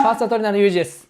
ファーストトレーナーのユージです。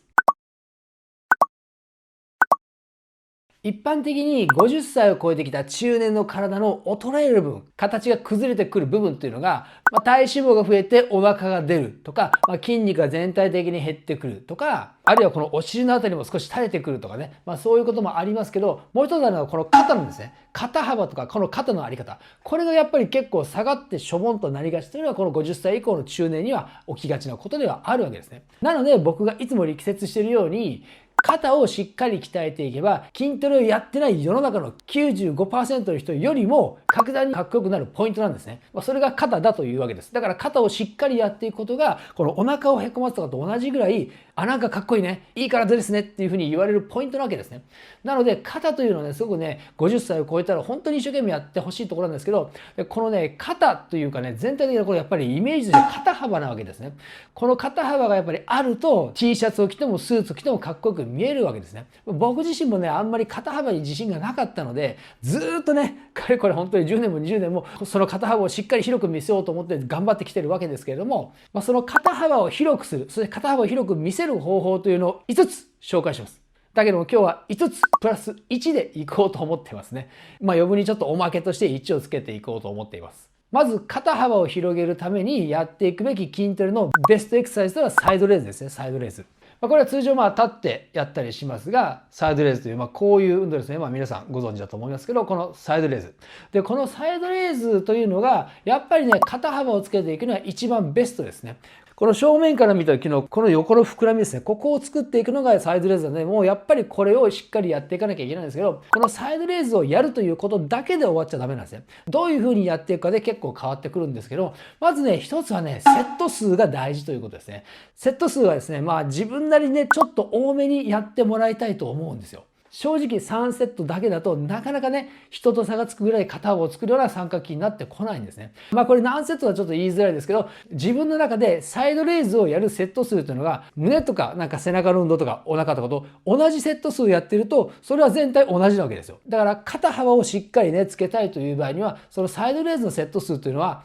一般的に50歳を超えてきた中年の体の衰える部分、形が崩れてくる部分っていうのが、体脂肪が増えてお腹が出るとか、筋肉が全体的に減ってくるとか、あるいはこのお尻のあたりも少し垂れてくるとかね、そういうこともありますけど、もう一つあるのはこの肩なんですね。肩幅とかこの肩のあり方。これがやっぱり結構下がってしょぼんとなりがちというのはこの50歳以降の中年には起きがちなことではあるわけですね。なので僕がいつも力説しているように、肩をしっかり鍛えていけば、筋トレをやってない世の中の 95% の人よりも格段にかっこよくなるポイントなんですね。それが肩だというわけです。だから肩をしっかりやっていくことが、このお腹をへこますとかと同じぐらい、なんかかっこいいね、いい体ですねっていうふうに言われるポイントなわけですね。なので肩というのはね、すごくね、50歳を超えたら本当に一生懸命やってほしいところなんですけど、このね、肩というかね、全体的なこれやっぱりイメージとして肩幅なわけですね。この肩幅がやっぱりあると T シャツを着てもスーツを着てもかっこよく見えるわけですね。僕自身もね、あんまり肩幅に自信がなかったので、ずーっとね、かれこれ本当に10年も20年もその肩幅をしっかり広く見せようと思って頑張ってきてるわけですけれども、その肩幅を広くする、そして肩幅を広く見せる方法というのを5つ紹介します。だけども今日は5つプラス1でいこうと思っていますね。余分にちょっとおまけとして1をつけていこうと思っています。まず肩幅を広げるためにやっていくべき筋トレのベストエクササイズとはサイドレーズですね。サイドレーズ。これは通常立ってやったりしますが、サイドレーズというこういう運動ですね。皆さんご存知だと思いますけど、このサイドレーズ。で、このサイドレーズというのが、やっぱりね、肩幅をつけていくのは一番ベストですね。この正面から見た時のこの横の膨らみですね。ここを作っていくのがサイドレーズなので、もうやっぱりこれをしっかりやっていかなきゃいけないんですけど、このサイドレーズをやるということだけで終わっちゃダメなんですね。どういうふうにやっていくかで結構変わってくるんですけど、まずね、一つはね、セット数が大事ということですね。セット数はですね、自分なりにね、ちょっと多めにやってもらいたいと思うんですよ。正直3セットだけだとなかなかね、人と差がつくぐらい肩幅を作るような三角筋になってこないんですね。これ何セットはちょっと言いづらいですけど、自分の中でサイドレーズをやるセット数というのが、胸とか背中の運動とかお腹とかと同じセット数やってると、それは全体同じなわけですよ。だから肩幅をしっかりね、つけたいという場合には、そのサイドレーズのセット数というのは、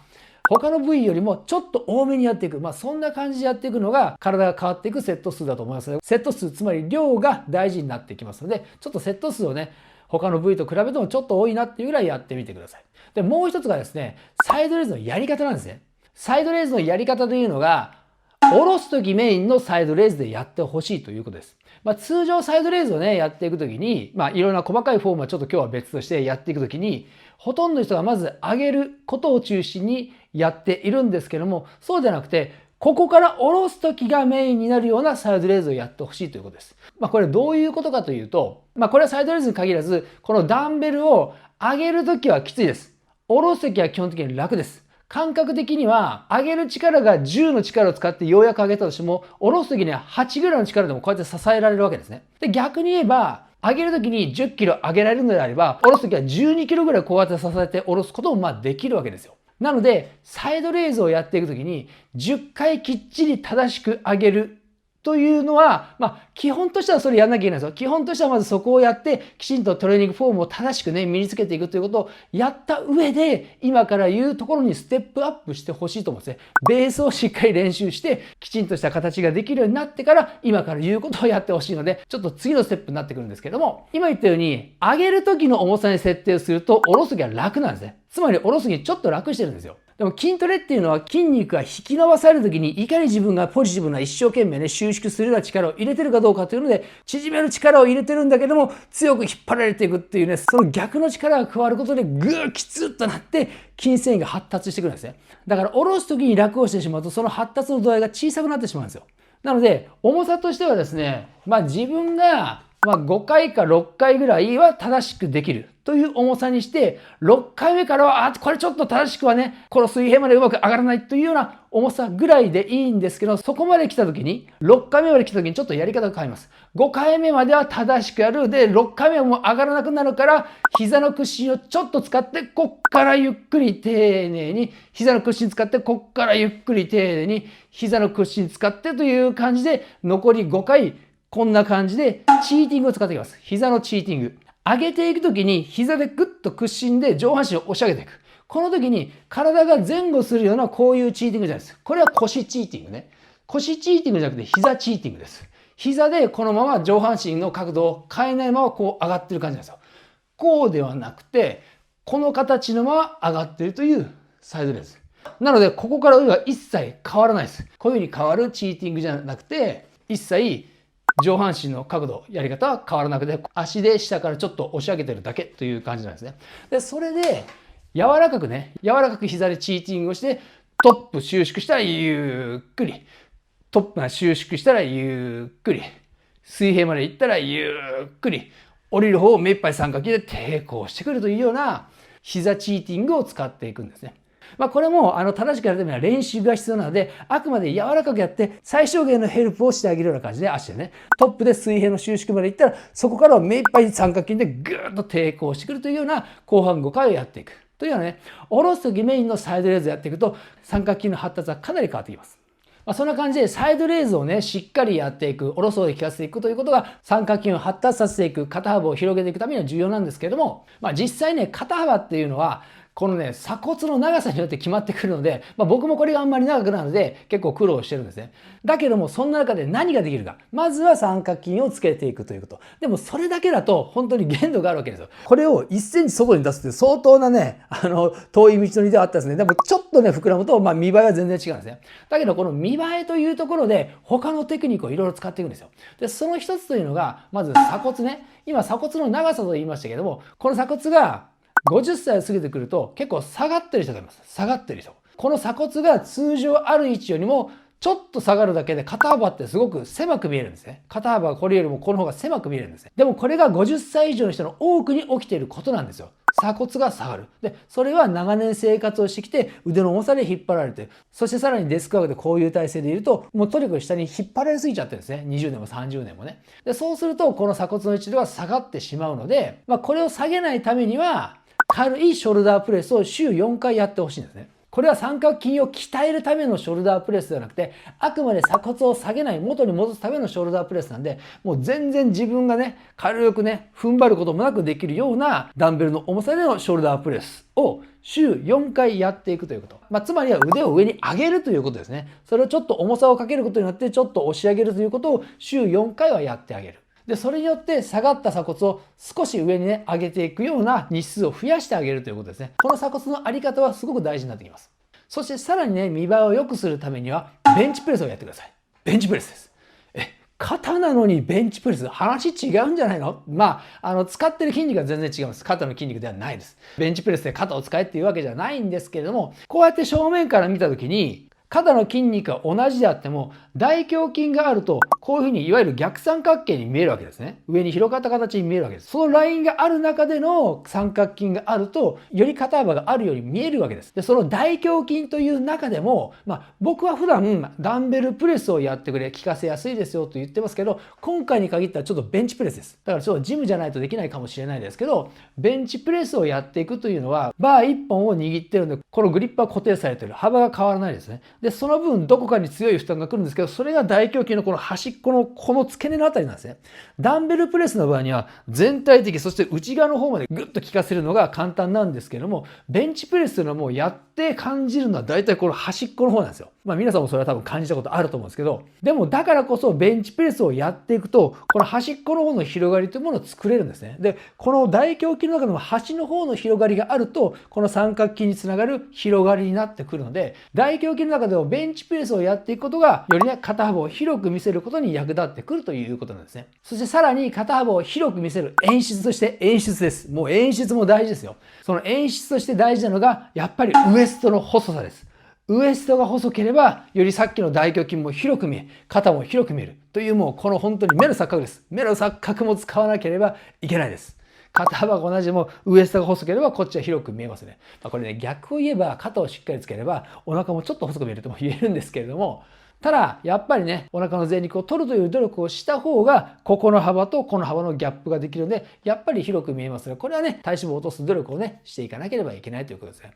他の部位よりもちょっと多めにやっていく。そんな感じでやっていくのが体が変わっていくセット数だと思いますので、セット数、つまり量が大事になってきますので、ちょっとセット数をね、他の部位と比べてもちょっと多いなっていうぐらいやってみてください。で、もう一つがですね、サイドレーズのやり方なんですね。サイドレーズのやり方というのが、下ろすときメインのサイドレーズでやってほしいということです。通常サイドレーズをね、やっていくときに、いろんな細かいフォームはちょっと今日は別としてやっていくときに、ほとんどの人がまず上げることを中心にやっているんですけども、そうじゃなくて、ここから下ろすときがメインになるようなサイドレーズをやってほしいということです。これどういうことかというと、これはサイドレーズに限らず、このダンベルを上げるときはきついです。下ろすときは基本的に楽です。感覚的には上げる力が10の力を使ってようやく上げたとしても、下ろすときには8ぐらいの力でもこうやって支えられるわけですね。で、逆に言えば、上げるときに10キロ上げられるのであれば、下ろすときは12キロぐらいこうやって支えて下ろすこともできるわけですよ。なので、サイドレーズをやっていくときに、10回きっちり正しく上げるというのは、基本としてはそれやんなきゃいけないんですよ。基本としてはまずそこをやって、きちんとトレーニングフォームを正しくね、身につけていくということをやった上で、今から言うところにステップアップしてほしいと思うんですね。ベースをしっかり練習して、きちんとした形ができるようになってから、今から言うことをやってほしいので、ちょっと次のステップになってくるんですけども、今言ったように、上げる時の重さに設定すると、下ろす時は楽なんですね。つまり下ろす時ちょっと楽してるんですよ。でも筋トレっていうのは筋肉が引き伸ばされる時にいかに自分がポジティブな一生懸命ね収縮するような力を入れてるかどうかというので縮める力を入れてるんだけども強く引っ張られていくっていうねその逆の力が加わることでグーキツッとなって筋繊維が発達してくるんですね。だから下ろす時に楽をしてしまうとその発達の度合いが小さくなってしまうんですよ。なので重さとしてはですね自分が5回か6回ぐらいは正しくできるという重さにして、6回目からは、これちょっと正しくはね、この水平までうまく上がらないというような重さぐらいでいいんですけど、そこまで来た時に、6回目まで来た時にちょっとやり方が変わります。5回目までは正しくやる。で、6回目はもう上がらなくなるから、膝の屈伸をちょっと使って、こっからゆっくり丁寧に、膝の屈伸使って、こっからゆっくり丁寧に、膝の屈伸使ってという感じで、残り5回、こんな感じでチーティングを使っていきます。膝のチーティング。上げていくときに膝でグッと屈伸で上半身を押し上げていく。この時に体が前後するようなこういうチーティングじゃないです。これは腰チーティングね。腰チーティングじゃなくて膝チーティングです。膝でこのまま上半身の角度を変えないままこう上がってる感じなんですよ。こうではなくて、この形のまま上がっているというサイドレーズ。なので、ここから上は一切変わらないです。こういうふうに変わるチーティングじゃなくて、一切上半身の角度、やり方は変わらなくて、足で下からちょっと押し上げてるだけという感じなんですね。で、それで、柔らかく膝でチーティングをして、トップ収縮したらゆっくり。トップが収縮したらゆっくり。水平まで行ったらゆっくり。降りる方を目いっぱい三角形で抵抗してくるというような膝チーティングを使っていくんですね。これも正しくやるためには練習が必要なので、あくまで柔らかくやって最小限のヘルプをしてあげるような感じで足でね、トップで水平の収縮までいったら、そこからは目いっぱい三角筋でぐーっと抵抗してくるというような後半5回をやっていく。というようなね、下ろすときメインのサイドレーズやっていくと、三角筋の発達はかなり変わってきます。そんな感じでサイドレーズをね、しっかりやっていく、下ろそうで効かせていくということが三角筋を発達させていく、肩幅を広げていくためには重要なんですけれども、実際ね、肩幅っていうのは、このね、鎖骨の長さによって決まってくるので、僕もこれがあんまり長くなるので結構苦労してるんですね。だけども、そんな中で何ができるか。まずは三角筋をつけていくということ。でもそれだけだと本当に限度があるわけですよ。これを1センチ外に出すって相当なね、遠い道のりではあったんですね。でもちょっとね、膨らむと、見栄えは全然違うんですね。だけどこの見栄えというところで他のテクニックをいろいろ使っていくんですよ。で、その一つというのが、まず鎖骨ね。今鎖骨の長さと言いましたけども、この鎖骨が50歳を過ぎてくると結構下がってる人がいます。下がってる人。この鎖骨が通常ある位置よりもちょっと下がるだけで肩幅ってすごく狭く見えるんですね。肩幅がこれよりもこの方が狭く見えるんですね。でもこれが50歳以上の人の多くに起きていることなんですよ。鎖骨が下がる。で、それは長年生活をしてきて腕の重さで引っ張られてる。そしてさらにデスクワークでこういう体勢でいると、もうとにかく下に引っ張られすぎちゃってるんですね。20年も30年もね。で、そうするとこの鎖骨の位置では下がってしまうので、これを下げないためには、軽いショルダープレスを週4回やってほしいんですね。これは三角筋を鍛えるためのショルダープレスではなくて、あくまで鎖骨を下げない、元に戻すためのショルダープレスなんで、もう全然自分がね、軽くね、踏ん張ることもなくできるようなダンベルの重さでのショルダープレスを週4回やっていくということ。つまりは腕を上に上げるということですね。それをちょっと重さをかけることによって、ちょっと押し上げるということを週4回はやってあげる。で、それによって下がった鎖骨を少し上にね、上げていくような日数を増やしてあげるということですね。この鎖骨のあり方はすごく大事になってきます。そしてさらにね、見栄えを良くするためには、ベンチプレスをやってください。ベンチプレスです。肩なのにベンチプレス、話違うんじゃないの？使ってる筋肉は全然違います。肩の筋肉ではないです。ベンチプレスで肩を使えっていうわけじゃないんですけれども、こうやって正面から見たときに、肩の筋肉が同じであっても、大胸筋があると、こういうふうにいわゆる逆三角形に見えるわけですね。上に広がった形に見えるわけです。そのラインがある中での三角筋があると、より肩幅があるように見えるわけです。で、その大胸筋という中でも、僕は普段ダンベルプレスをやってくれ、効かせやすいですよと言ってますけど、今回に限ったらちょっとベンチプレスです。だからちょっとジムじゃないとできないかもしれないですけど、ベンチプレスをやっていくというのは、バー1本を握ってるので、このグリップは固定されてる。幅が変わらないですね。で、その分どこかに強い負担が来るんですけど、それが大胸筋のこの端っこのこの付け根のあたりなんですね。ダンベルプレスの場合には全体的、そして内側の方までグッと効かせるのが簡単なんですけども、ベンチプレスというのはもうやって感じるのは大体この端っこの方なんですよ。皆さんもそれは多分感じたことあると思うんですけど、でもだからこそベンチプレスをやっていくと、この端っこの方の広がりというものを作れるんですね。で、この大胸筋の中でも端の方の広がりがあると、この三角筋につながる広がりになってくるので、大胸筋の中でもベンチプレスをやっていくことが、よりね、肩幅を広く見せることに役立ってくるということなんですね。そしてさらに肩幅を広く見せる演出として演出です。もう演出も大事ですよ。その演出として大事なのが、やっぱりウエストの細さです。ウエストが細ければ、よりさっきの大胸筋も広く見え、肩も広く見える。というもうこの本当に目の錯覚です。目の錯覚も使わなければいけないです。肩幅が同じでもウエストが細ければこっちは広く見えますね。これね、逆を言えば肩をしっかりつければお腹もちょっと細く見えるとも言えるんですけれども、ただやっぱりね、お腹の前肉を取るという努力をした方が、ここの幅とこの幅のギャップができるので、やっぱり広く見えますが、これはね、体脂肪を落とす努力をね、していかなければいけないということですね。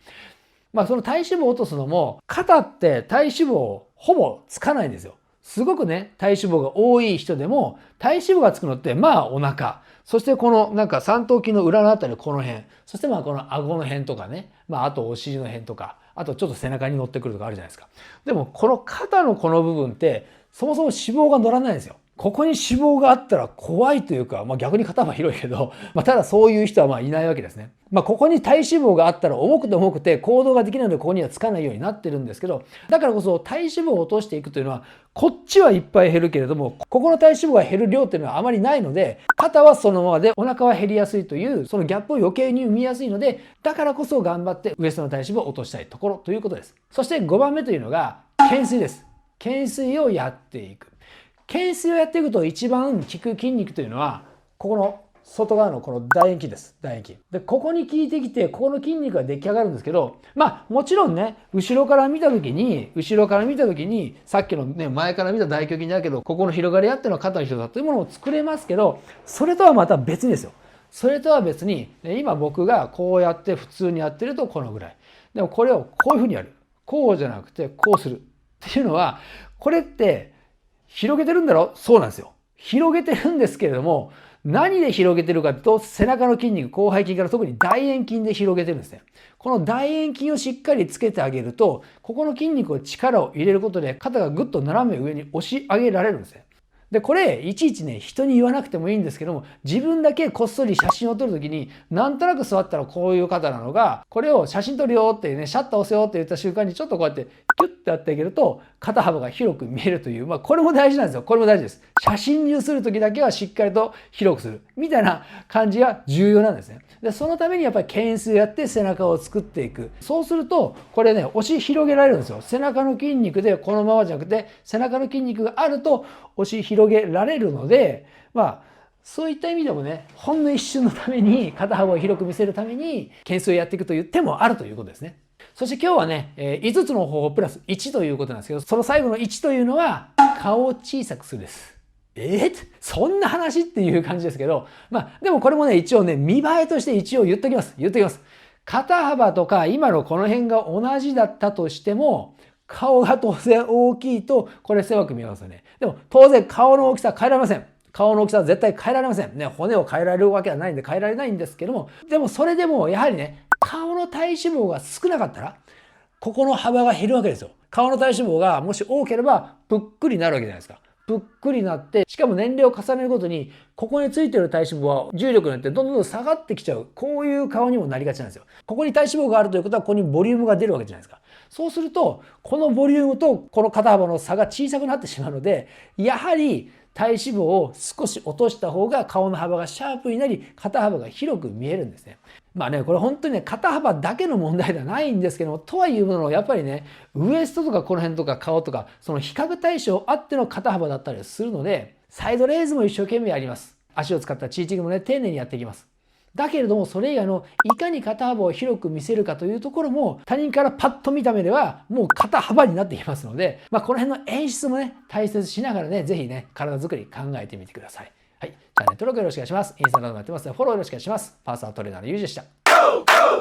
その体脂肪を落とすのも、肩って体脂肪ほぼつかないんですよ。すごくね、体脂肪が多い人でも、体脂肪がつくのってお腹。そしてこの三頭筋の裏のあたりのこの辺。そしてこの顎の辺とかね。あとお尻の辺とか。あとちょっと背中に乗ってくるとかあるじゃないですか。でもこの肩のこの部分ってそもそも脂肪が乗らないんですよ。ここに脂肪があったら怖いというか、逆に肩は広いけど、ただそういう人はいないわけですね。ここに体脂肪があったら重くて重くて行動ができないのでここにはつかないようになってるんですけど、だからこそ体脂肪を落としていくというのは、こっちはいっぱい減るけれども、ここの体脂肪が減る量っていうのはあまりないので、肩はそのままでお腹は減りやすいという、そのギャップを余計に生みやすいので、だからこそ頑張ってウエストの体脂肪を落としたいところということです。そして5番目というのが、懸垂です。懸垂をやっていく。懸垂をやっていくと一番効く筋肉というのは、ここの外側のこの楕円筋です。楕円筋。で、ここに効いてきて、ここの筋肉が出来上がるんですけど、もちろんね、後ろから見た時に、さっきのね、前から見た大胸筋だけど、ここの広がりあっての肩の広さというものを作れますけど、それとはまた別にですよ。それとは別に、今僕がこうやって普通にやってるとこのぐらい。でもこれをこういうふうにやる。こうじゃなくて、こうする。っていうのは、これって、広げてるんだろ？そうなんですよ。広げてるんですけれども、何で広げてるかというと、背中の筋肉、広背筋から特に大円筋で広げてるんですね。この大円筋をしっかりつけてあげると、ここの筋肉を力を入れることで、肩がぐっと斜め上に押し上げられるんですね。で、これ、いちいちね、人に言わなくてもいいんですけども、自分だけこっそり写真を撮るときに、なんとなく座ったらこういう肩なのが、これを写真撮るよってね、シャッター押せよって言った瞬間に、ちょっとこうやって、キュッてやってあげると、肩幅が広く見えるという、これも大事なんですよ。これも大事です。写真に写るときだけはしっかりと広くする。みたいな感じが重要なんですね。で、そのためにやっぱり懸垂をやって背中を作っていく。そうすると、これね、押し広げられるんですよ。背中の筋肉でこのままじゃなくて、背中の筋肉があると押し広げられるので、そういった意味でもね、ほんの一瞬のために肩幅を広く見せるために懸垂をやっていくという手もあるということですね。そして今日はね、5つの方法プラス1ということなんですけど、その最後の1というのは顔を小さくするです。そんな話っていう感じですけど、でもこれもね、一応ね、見栄えとして一応言っときます。肩幅とか今のこの辺が同じだったとしても、顔が当然大きいとこれ狭く見えますよね。でも当然顔の大きさは変えられません。顔の大きさは絶対変えられません。ね、骨を変えられるわけはないんで変えられないんですけども、でもそれでもやはりね、顔の体脂肪が少なかったら、ここの幅が減るわけですよ。顔の体脂肪がもし多ければ、ぷっくりになるわけじゃないですか。ぷっくりになって、しかも年齢を重ねるごとに、ここについてる体脂肪は重力によってどんどん下がってきちゃう。こういう顔にもなりがちなんですよ。ここに体脂肪があるということは、ここにボリュームが出るわけじゃないですか。そうすると、このボリュームとこの肩幅の差が小さくなってしまうので、やはり体脂肪を少し落とした方が顔の幅がシャープになり、肩幅が広く見えるんですね。これ本当にね、肩幅だけの問題ではないんですけども、とはいうものの、やっぱりね、ウエストとかこの辺とか顔とか、その比較対象あっての肩幅だったりするので、サイドレイズも一生懸命やります。足を使ったチーチングもね、丁寧にやっていきます。だけれども、それ以外のいかに肩幅を広く見せるかというところも、他人からパッと見た目ではもう肩幅になってきますので、この辺の演出もね、大切しながらね、ぜひね、体作り考えてみてください。はい。チャンネル登録よろしくお願いします。インスタなどもやってますので、フォローよろしくお願いします。パーソナルトレーナーのゆうじでした。